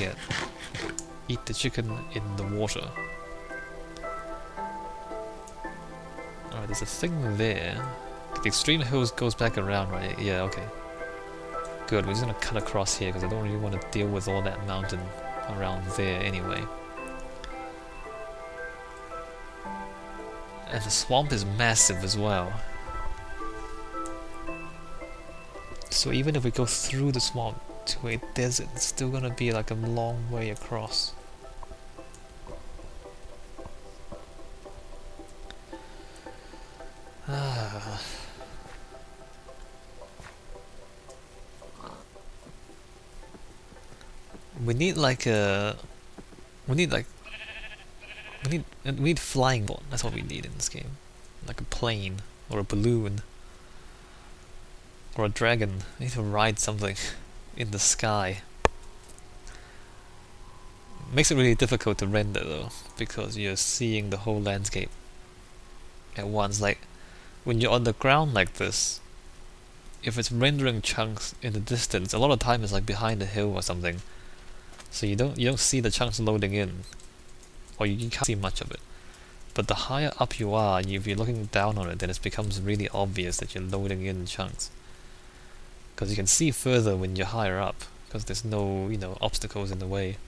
get. Eat the chicken in the water. Alright, there's a thing there. The extreme hills goes back around, right? Yeah, okay. Good, we're just gonna cut across here because I don't really want to deal with all that mountain around there anyway. And the swamp is massive as well. So even if we go through the swamp to a desert, it's still gonna be like a long way across. We need like a... We need flying boat. That's what we need in this game. Like a plane or a balloon or a dragon. We need to ride something in the sky. Makes it really difficult to render though, because you're seeing the whole landscape at once. Like when you're on the ground like this, if it's rendering chunks in the distance, a lot of time it's like behind a hill or something. So you don't see the chunks loading in, or you can't see much of it. But the higher up you are, if you're looking down on it, then it becomes really obvious that you're loading in chunks. Because you can see further when you're higher up, because there's no, obstacles in the way.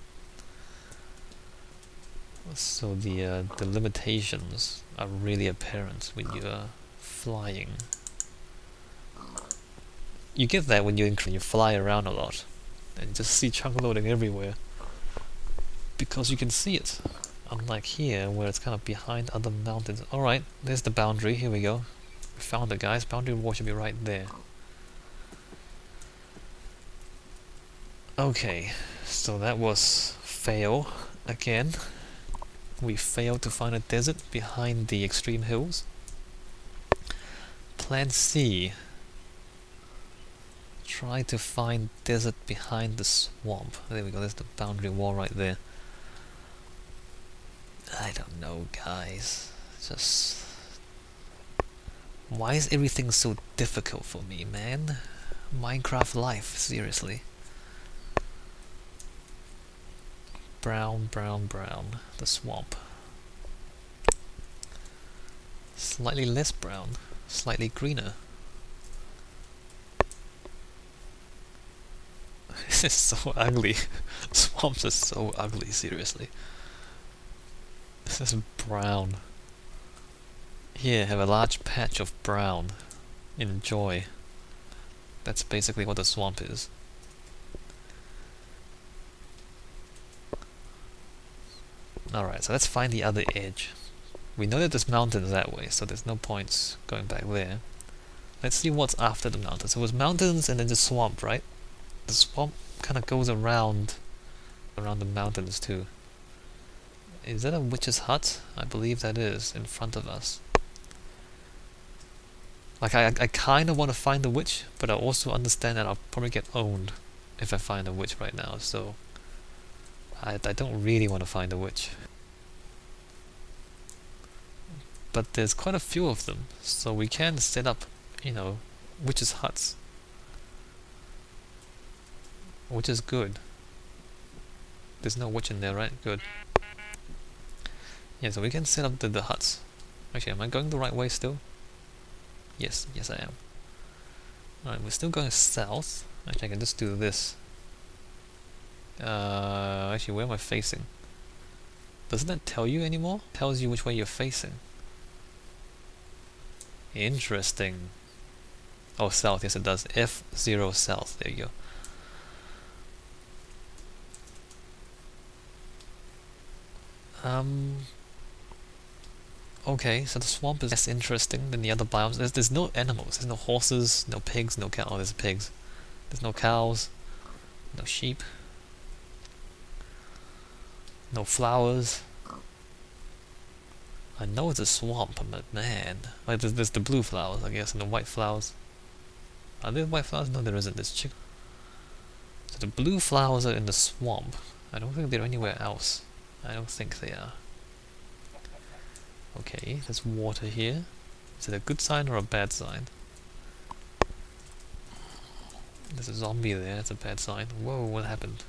So the limitations are really apparent when you're flying. You get that when you fly around a lot, and just see chunk loading everywhere, because you can see it. Unlike here, where it's kind of behind other mountains. Alright, there's the boundary, here we go. We found it, guys. Boundary wall should be right there. Okay, so that was fail again. We failed to find a desert behind the extreme hills. Plan C. Try to find desert behind the swamp. There we go, there's the boundary wall right there. I don't know, guys. Just... Why is everything so difficult for me, man? Minecraft life, seriously. Brown, brown, brown. The swamp. Slightly less brown. Slightly greener. This is so ugly. Swamps are so ugly, seriously. This is brown. Here, have a large patch of brown. Enjoy. That's basically what the swamp is. Alright, so let's find the other edge. We know that there's mountains that way, so there's no points going back there. Let's see what's after the mountains. So it was mountains and then the swamp, right? The swamp kind of goes around the mountains too. Is that a witch's hut? I believe that is, in front of us. Like, I kind of want to find the witch, but I also understand that I'll probably get owned if I find a witch right now, so... I don't really want to find a witch. But there's quite a few of them, so we can set up, witches' huts. Which is good. There's no witch in there, right? Good. Yeah, so we can set up the huts. Actually, am I going the right way still? Yes, yes I am. Alright, we're still going south. Actually, I can just do this. Actually, where am I facing? Doesn't that tell you anymore? It tells you which way you're facing. Interesting. Oh, south, yes it does. F0 south, there you go. Okay, so the swamp is less interesting than the other biomes. There's no animals. There's no horses, no pigs, no cows. Oh, there's pigs. There's no cows, no sheep, no flowers. I know it's a swamp, but man, like there's the blue flowers, I guess, and the white flowers. Are there white flowers? No, there isn't. There's chicken. So the blue flowers are in the swamp. I don't think they're anywhere else. I don't think they are. Okay, there's water here. Is it a good sign or a bad sign? There's a zombie there, that's a bad sign. Whoa, what happened?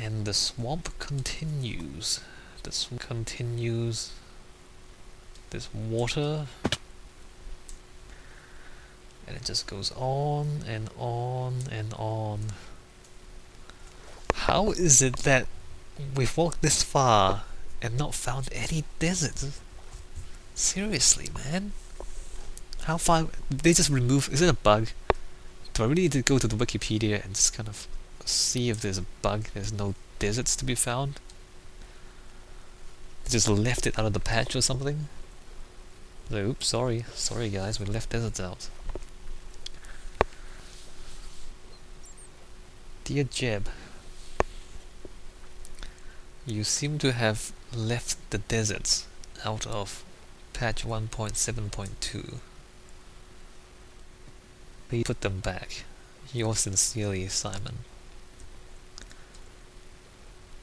And the swamp continues. The swamp continues. There's water. And it just goes on and on and on. How is it that we've walked this far and not found any deserts? Seriously, man. How far? They just remove. Is it a bug? Do I really need to go to the Wikipedia and just kind of see if there's a bug? There's no deserts to be found? They just left it out of the patch or something? Like, oops, sorry. Sorry guys, we left deserts out. Dear Jeb, you seem to have left the deserts out of patch 1.7.2. Please put them back. Yours sincerely, Simon.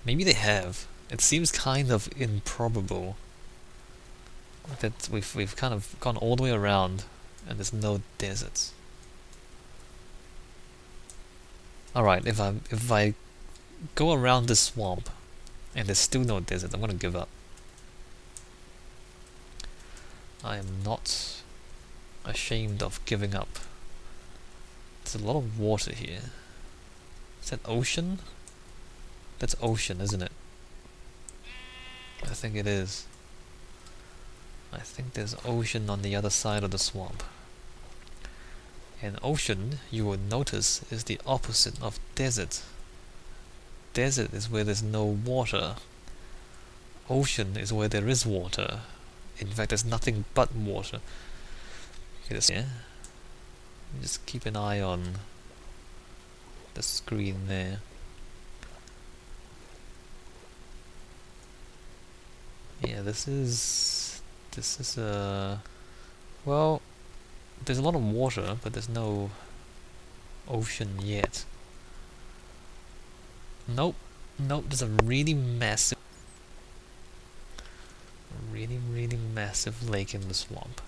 Maybe they have. It seems kind of improbable that we've kind of gone all the way around and there's no deserts. Alright, if I go around this swamp and there's still no desert, I'm gonna give up. I am not ashamed of giving up. There's a lot of water here. Is that ocean? That's ocean, isn't it? I think it is. I think there's ocean on the other side of the swamp. And ocean, you will notice, is the opposite of desert. Desert is where there's no water. Ocean is where there is water. In fact, there's nothing but water. Yeah. Just keep an eye on the screen there. Yeah, this is well, there's a lot of water, but there's no ocean yet. Nope, there's a really massive lake in the swamp.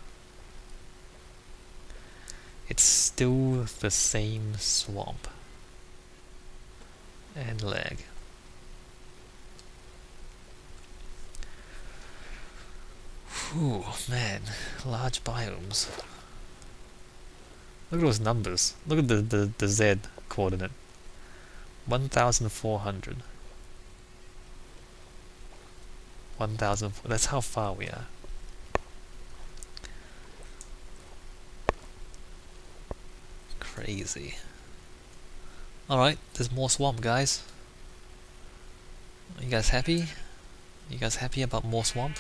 It's still the same swamp. And lag. Whew, man, large biomes. Look at those numbers. Look at the Z coordinate. 1,400. 1,000. That's how far we are. Crazy. Alright, there's more swamp, guys. Are you guys happy? You guys happy about more swamp?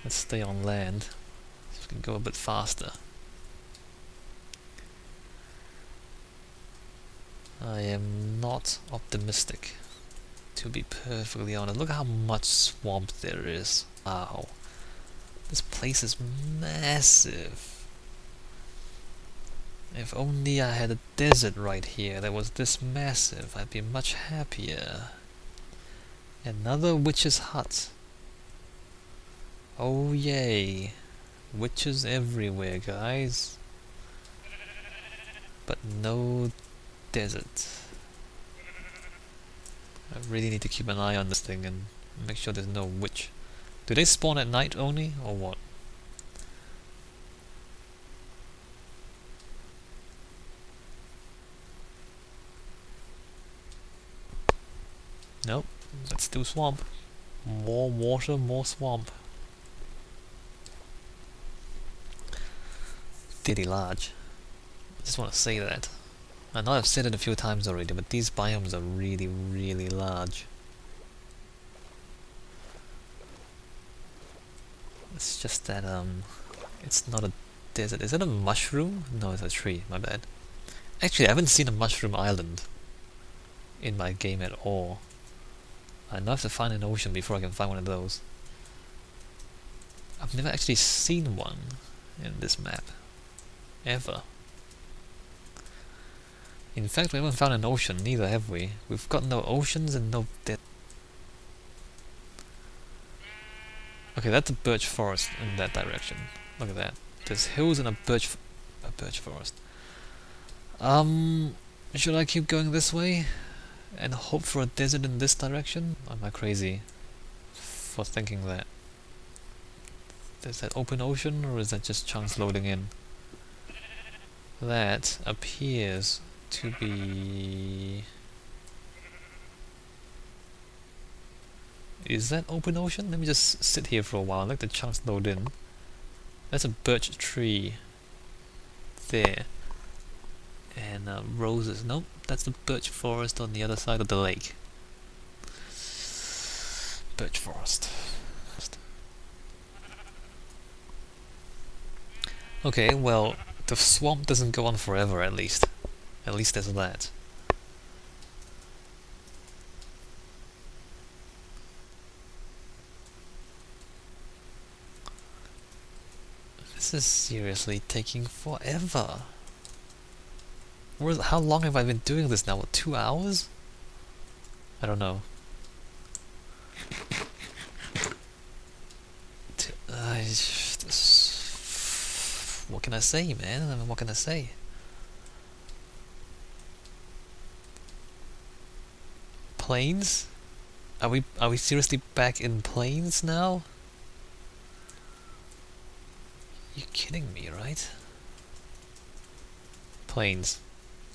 Let's stay on land so we can go a bit faster. I am not optimistic, to be perfectly honest. Look how much swamp there is. Wow. This place is massive. If only I had a desert right here that was this massive, I'd be much happier. Another witch's hut. Oh yay. Witches everywhere, guys. But no desert. I really need to keep an eye on this thing and make sure there's no witch. Do they spawn at night only, or what? Nope, that's still swamp. More water, more swamp. Pretty large. I just want to say that. I know I've said it a few times already, but these biomes are really, really large. It's just that, it's not a desert. Is it a mushroom? No, it's a tree, my bad. Actually, I haven't seen a mushroom island in my game at all. I now have to find an ocean before I can find one of those. I've never actually seen one in this map. Ever. In fact, we haven't found an ocean, neither have we. We've got no oceans and no dead. Okay, that's a birch forest in that direction. Look at that. There's hills and a birch forest. Should I keep going this way and hope for a desert in this direction? Am I crazy for thinking that? Is that open ocean or is that just chunks loading in? That appears to be... Is that open ocean? Let me just sit here for a while and let the chunks load in. That's a birch tree there. And roses. Nope, that's the birch forest on the other side of the lake. Birch forest. Okay, well, the swamp doesn't go on forever at least. At least there's that. This is seriously taking forever. How long have I been doing this now? What, 2 hours? I don't know. What can I say, man? I mean, what can I say? Plains? Are we seriously back in plains now? You're kidding me, right? Plains.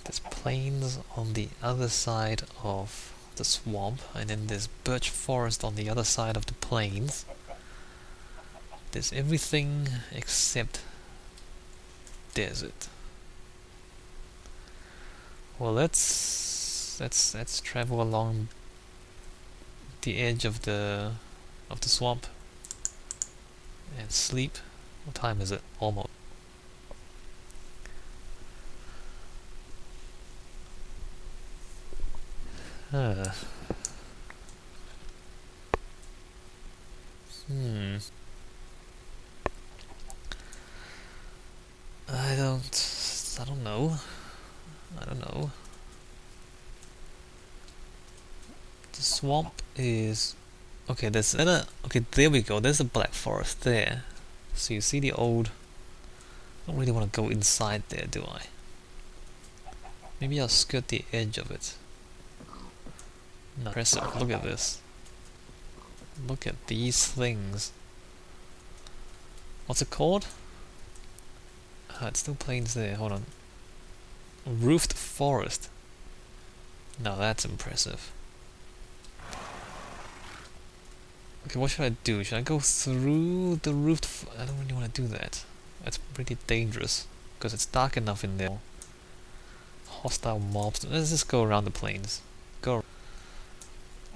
There's plains on the other side of the swamp, and then there's birch forest on the other side of the plains. There's everything except desert. Well, let's travel along the edge of the swamp and sleep. What time is it? Almost. I don't know. I don't know. The swamp is... Okay, there's another... Okay, there we go. There's a black forest there. So you see the old... I don't really want to go inside there, do I? Maybe I'll skirt the edge of it. No, impressive. Look at this. Look at these things. What's it called? It's still plains there. Hold on. Roofed forest. Now that's impressive. Okay, what should I do? Should I go through the roofed... I don't really want to do that. That's pretty dangerous. Because it's dark enough in there. Hostile mobs. Let's just go around the plains. Go.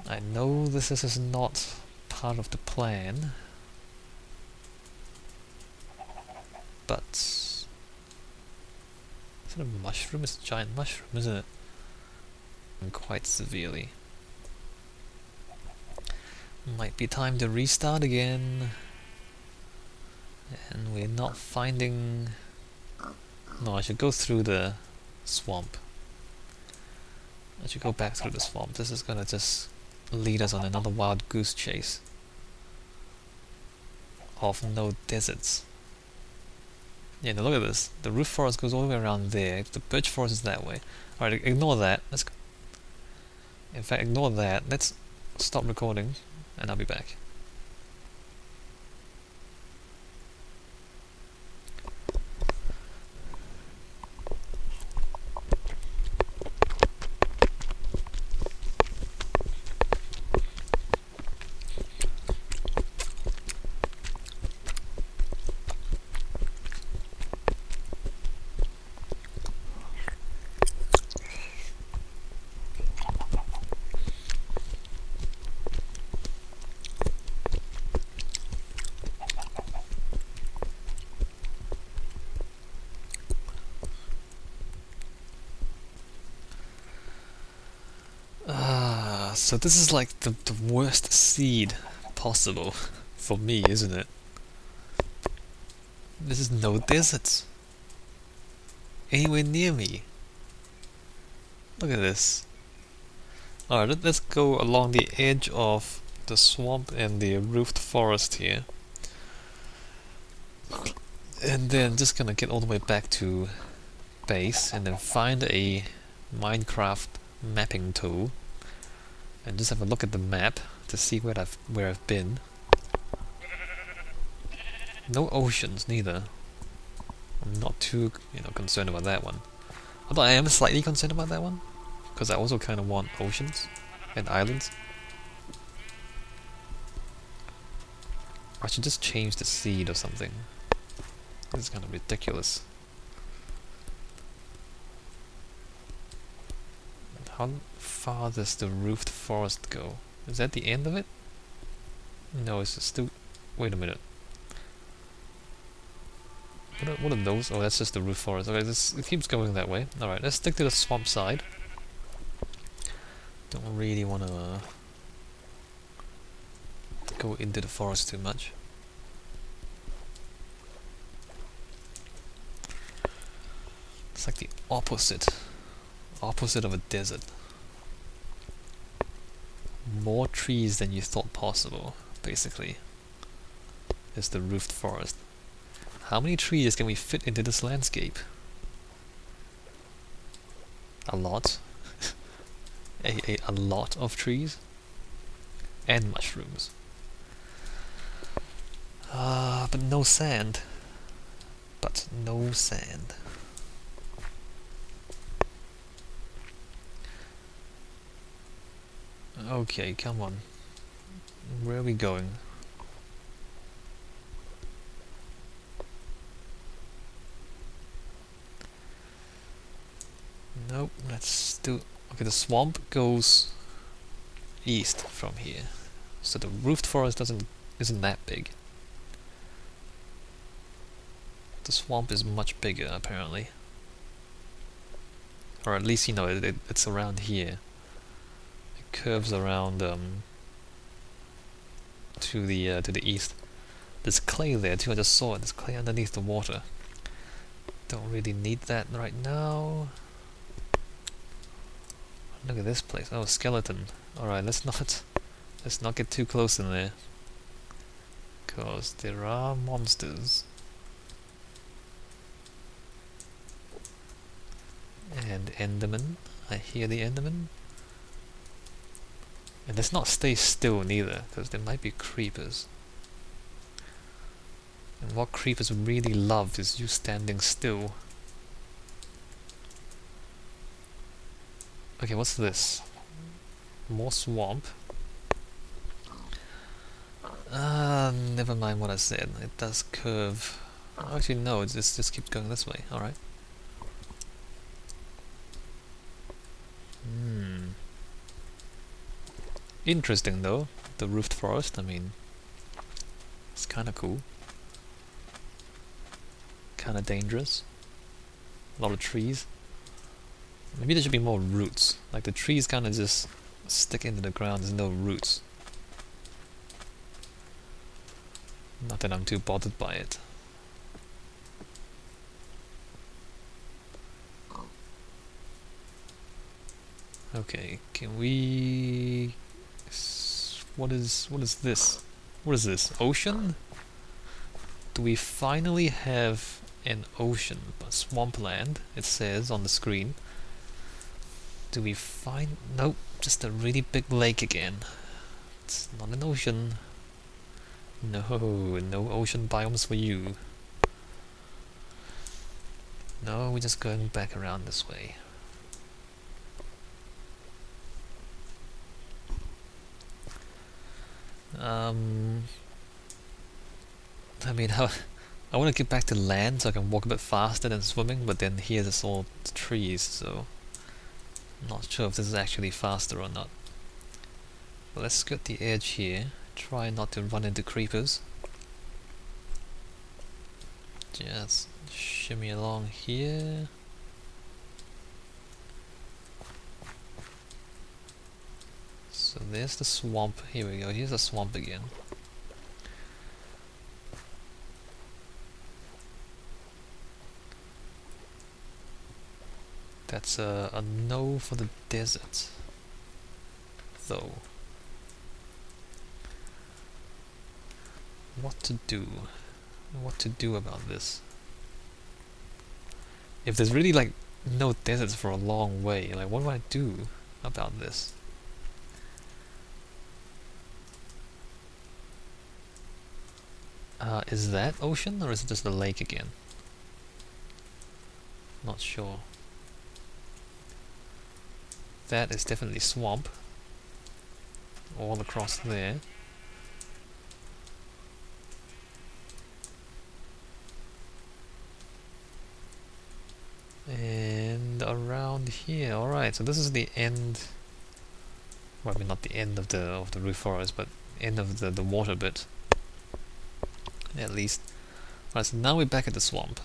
I know this is not part of the plan. But... Is it a mushroom? It's a giant mushroom, isn't it? Quite severely. Might be time to restart again. And we're not finding... No, I should go through the swamp. I should go back through the swamp. This is gonna just lead us on another wild goose chase of no deserts. Yeah, now look at this. The roof forest goes all the way around there. The birch forest is that way. Alright, ignore that. Let's go. In fact, ignore that. Let's stop recording and I'll be back. So this is like the worst seed possible for me, isn't it? This is no deserts anywhere near me. Look at this. Alright, let's go along the edge of the swamp and the roofed forest here. And then just gonna get all the way back to base and then find a Minecraft mapping tool and just have a look at the map to see where I've been. No oceans neither. I'm not too concerned about that one. Although I am slightly concerned about that one, because I also kind of want oceans and islands. I should just change the seed or something. This is kind of ridiculous. How far does the roofed forest go? Is that the end of it? No, it's still... Wait a minute. What are those? Oh, that's just the roof forest. Okay, it keeps going that way. Alright, let's stick to the swamp side. Don't really want to go into the forest too much. It's like the opposite of a desert. More trees than you thought possible, basically, is the roofed forest. How many trees can we fit into this landscape? A lot. a lot of trees. And mushrooms. But no sand. But no sand. Okay, come on. Where are we going? Nope, let's do... Okay, the swamp goes east from here. So the roofed forest isn't that big. The swamp is much bigger, apparently. Or at least, it's around here. It curves around to the east. There's clay there too, I just saw it. There's clay underneath the water. Don't really need that right now. Look at this place. Oh, skeleton. Alright, let's not get too close in there. Because there are monsters. And Enderman. I hear the Enderman. And let's not stay still neither, because there might be creepers. And what creepers really love is you standing still. Okay, what's this? More swamp. Never mind what I said. It does curve. Actually, no, it just keeps going this way. Alright. Interesting though, the roofed forest. I mean, it's kind of cool. Kind of dangerous. A lot of trees. Maybe there should be more roots. Like the trees kind of just stick into the ground, there's no roots. Not that I'm too bothered by it. Okay, can we... What is this? What is this? Ocean? Do we finally have an ocean? Swampland, it says on the screen. Do we find... Nope, just a really big lake again. It's not an ocean. No ocean biomes for you. No, we're just going back around this way. I mean, I want to get back to land so I can walk a bit faster than swimming, but then here there's all trees, so I'm not sure if this is actually faster or not. But let's skirt the edge here. Try not to run into creepers. Just shimmy along here. So there's the swamp. Here we go. Here's the swamp again. That's a no for the desert, though. What to do? What to do about this? If there's really like no deserts for a long way. Like, what do I do about this? Is that ocean or is it just the lake again? Not sure. That is definitely swamp. All across there. And around here. Alright, so this is the end. Well, I mean, not the end of the roof forest, but end of the water bit. At least. Alright, so now we're back at the swamp.